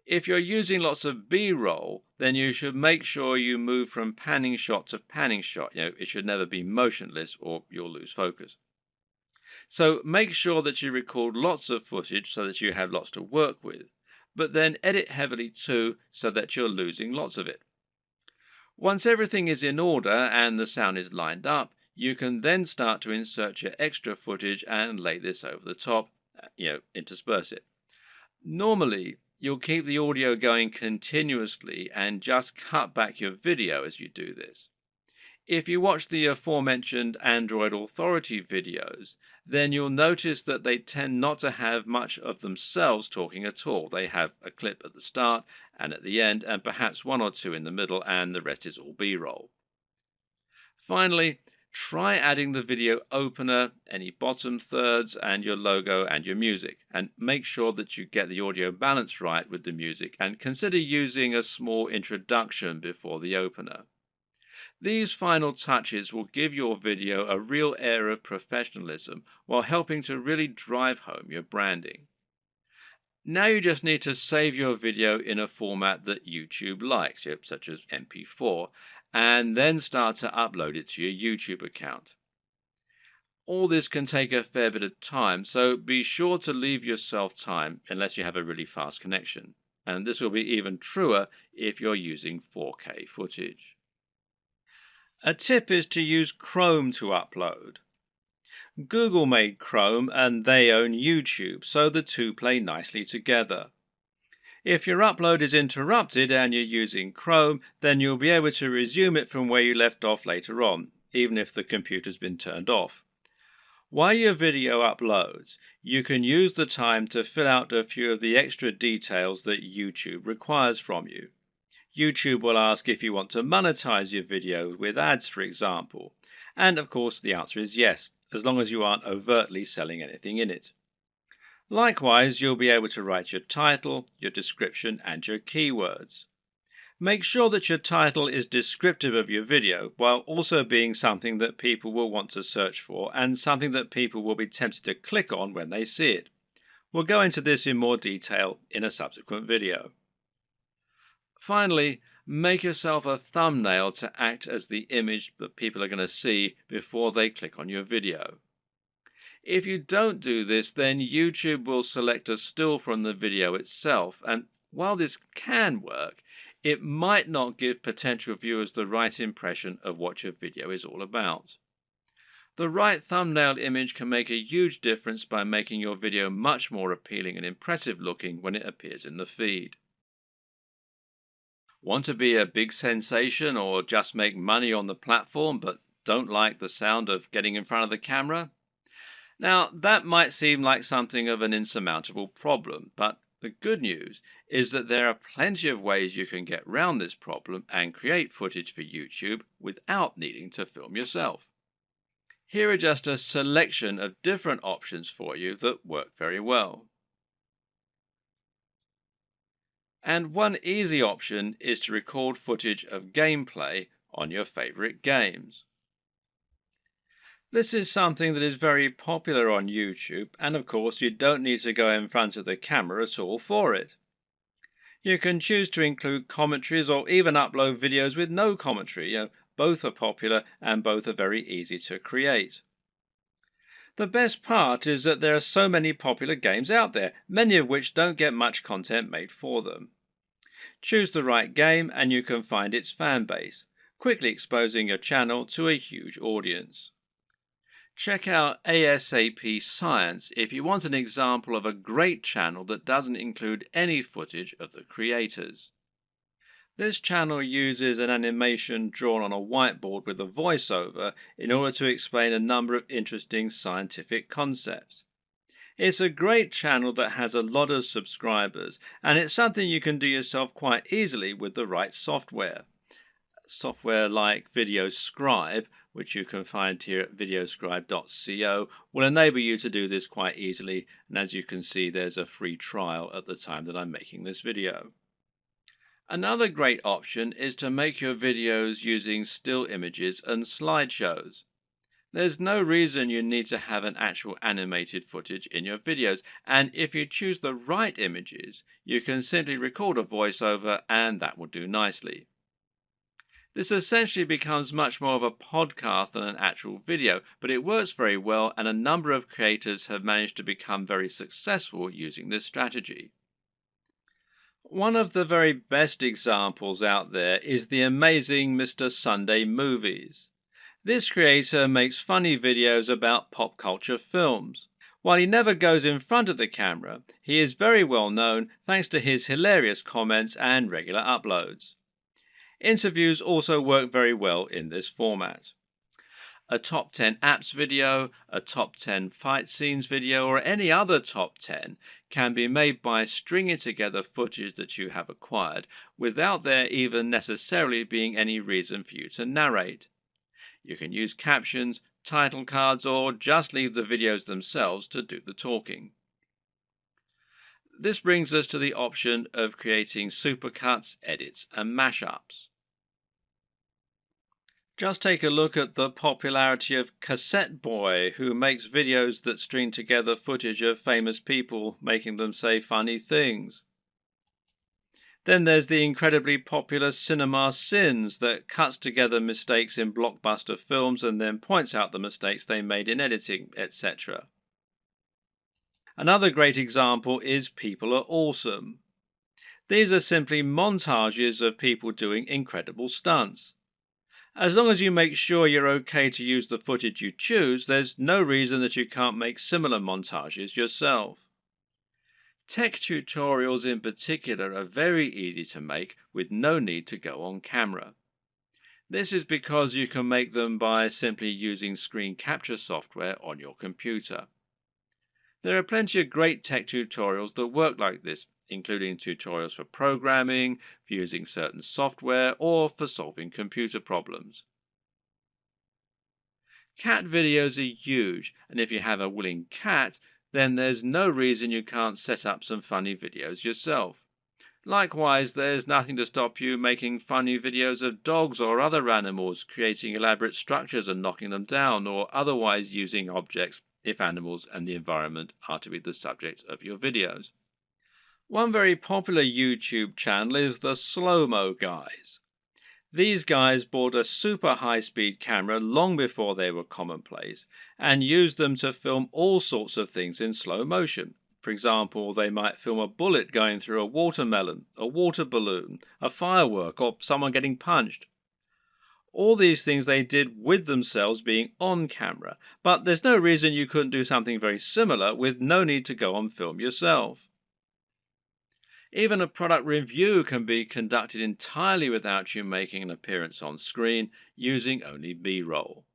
If you're using lots of B-roll, then you should make sure you move from panning shot to panning shot. It should never be motionless or you'll lose focus. So make sure that you record lots of footage so that you have lots to work with, but then edit heavily too so that you're losing lots of it. Once everything is in order and the sound is lined up, you can then start to insert your extra footage and lay this over the top, intersperse it. Normally, you'll keep the audio going continuously and just cut back your video as you do this. If you watch the aforementioned Android Authority videos, then you'll notice that they tend not to have much of themselves talking at all. They have a clip at the start and at the end, and perhaps one or two in the middle, and the rest is all B-roll. Finally, try adding the video opener, any bottom thirds, and your logo and your music, and make sure that you get the audio balance right with the music, and consider using a small introduction before the opener. These final touches will give your video a real air of professionalism while helping to really drive home your branding. Now you just need to save your video in a format that YouTube likes, such as MP4, and then start to upload it to your YouTube account. All this can take a fair bit of time, so be sure to leave yourself time unless you have a really fast connection. And this will be even truer if you're using 4K footage. A tip is to use Chrome to upload. Google made Chrome and they own YouTube, so the two play nicely together. If your upload is interrupted and you're using Chrome, then you'll be able to resume it from where you left off later on, even if the computer's been turned off. While your video uploads, you can use the time to fill out a few of the extra details that YouTube requires from you. YouTube will ask if you want to monetize your video with ads, for example. And of course, the answer is yes, as long as you aren't overtly selling anything in it. Likewise, you'll be able to write your title, your description, and your keywords. Make sure that your title is descriptive of your video, while also being something that people will want to search for and something that people will be tempted to click on when they see it. We'll go into this in more detail in a subsequent video. Finally, make yourself a thumbnail to act as the image that people are going to see before they click on your video. If you don't do this, then YouTube will select a still from the video itself, and while this can work, it might not give potential viewers the right impression of what your video is all about. The right thumbnail image can make a huge difference by making your video much more appealing and impressive looking when it appears in the feed. Want to be a big sensation or just make money on the platform but don't like the sound of getting in front of the camera? Now, that might seem like something of an insurmountable problem, but the good news is that there are plenty of ways you can get around this problem and create footage for YouTube without needing to film yourself. Here are just a selection of different options for you that work very well. And one easy option is to record footage of gameplay on your favorite games. This is something that is very popular on YouTube, and of course you don't need to go in front of the camera at all for it. You can choose to include commentaries or even upload videos with no commentary. Both are popular and both are very easy to create. The best part is that there are so many popular games out there, many of which don't get much content made for them. Choose the right game and you can find its fan base, quickly exposing your channel to a huge audience. Check out ASAP Science if you want an example of a great channel that doesn't include any footage of the creators. This channel uses an animation drawn on a whiteboard with a voiceover in order to explain a number of interesting scientific concepts. It's a great channel that has a lot of subscribers, and it's something you can do yourself quite easily with the right software. Software like VideoScribe, which you can find here at videoscribe.co, will enable you to do this quite easily, and as you can see, there's a free trial at the time that I'm making this video. Another great option is to make your videos using still images and slideshows. There's no reason you need to have an actual animated footage in your videos, and if you choose the right images, you can simply record a voiceover and that will do nicely. This essentially becomes much more of a podcast than an actual video, but it works very well and a number of creators have managed to become very successful using this strategy. One of the very best examples out there is the amazing Mr. Sunday Movies. This creator makes funny videos about pop culture films. While he never goes in front of the camera, he is very well known thanks to his hilarious comments and regular uploads. Interviews also work very well in this format. A top 10 apps video, a top 10 fight scenes video, or any other top 10 can be made by stringing together footage that you have acquired without there even necessarily being any reason for you to narrate. You can use captions, title cards, or just leave the videos themselves to do the talking. This brings us to the option of creating supercuts, edits, and mashups. Just take a look at the popularity of Cassette Boy, who makes videos that string together footage of famous people making them say funny things. Then there's the incredibly popular Cinema Sins that cuts together mistakes in blockbuster films and then points out the mistakes they made in editing, etc. Another great example is People Are Awesome. These are simply montages of people doing incredible stunts. As long as you make sure you're okay to use the footage you choose, there's no reason that you can't make similar montages yourself. Tech tutorials in particular are very easy to make with no need to go on camera. This is because you can make them by simply using screen capture software on your computer. There are plenty of great tech tutorials that work like this, including tutorials for programming, for using certain software, or for solving computer problems. Cat videos are huge, and if you have a willing cat, then there's no reason you can't set up some funny videos yourself. Likewise, there's nothing to stop you making funny videos of dogs or other animals creating elaborate structures and knocking them down, or otherwise using objects if animals and the environment are to be the subject of your videos. One very popular YouTube channel is the Slow-Mo Guys. These guys bought a super high-speed camera long before they were commonplace and used them to film all sorts of things in slow motion. For example, they might film a bullet going through a watermelon, a water balloon, a firework, or someone getting punched. All these things they did with themselves being on camera, but there's no reason you couldn't do something very similar with no need to go on film yourself. Even a product review can be conducted entirely without you making an appearance on screen using only B-roll.